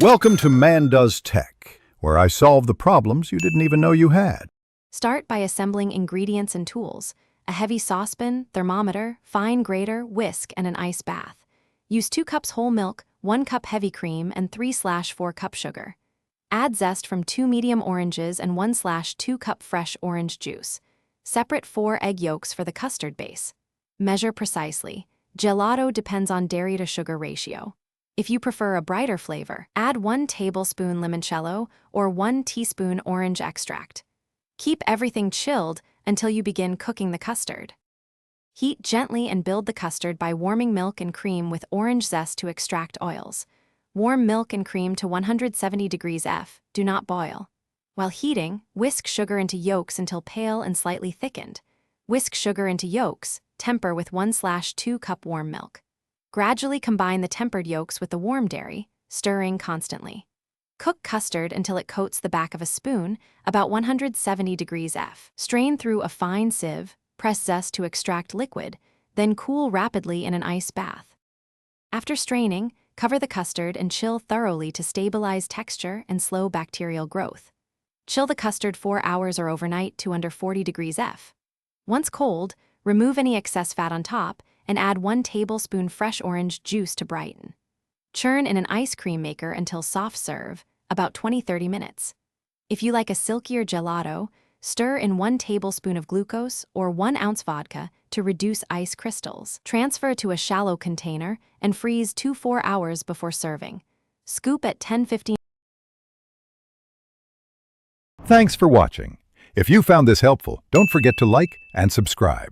Welcome to Man Does Tech, where I solve the problems you didn't even know you had. Start by assembling ingredients and tools: a heavy saucepan, thermometer, fine grater, whisk, and an ice bath. Use 2 cups whole milk, 1 cup heavy cream, and 3/4 cup sugar. Add zest from 2 medium oranges and 1/2 cup fresh orange juice. Separate 4 egg yolks for the custard base. Measure precisely. Gelato depends on dairy to sugar ratio. If you prefer a brighter flavor, add 1 tablespoon limoncello or 1 teaspoon orange extract. Keep everything chilled until you begin cooking the custard. Heat gently and build the custard by warming milk and cream with orange zest to extract oils. Warm milk and cream to 170 degrees F. Do not boil. While heating, whisk sugar into yolks until pale and slightly thickened. Whisk sugar into yolks. Temper with 1/2 cup warm milk. Gradually combine the tempered yolks with the warm dairy, stirring constantly. Cook custard until it coats the back of a spoon, about 170 degrees F. Strain through a fine sieve, press zest to extract liquid, then cool rapidly in an ice bath. After straining, cover the custard and chill thoroughly to stabilize texture and slow bacterial growth. Chill the custard 4 hours or overnight to under 40 degrees F. Once cold, remove any excess fat on top and add 1 tablespoon fresh orange juice to brighten. Churn in an ice cream maker until soft. Serve, about 20-30 minutes. If you like a silkier gelato, stir in 1 tablespoon of glucose or 1 ounce vodka to reduce ice crystals. Transfer to a shallow container and freeze 2-4 hours before serving. Scoop at 10-15. Thanks for watching. If you found this helpful, don't forget to like and subscribe.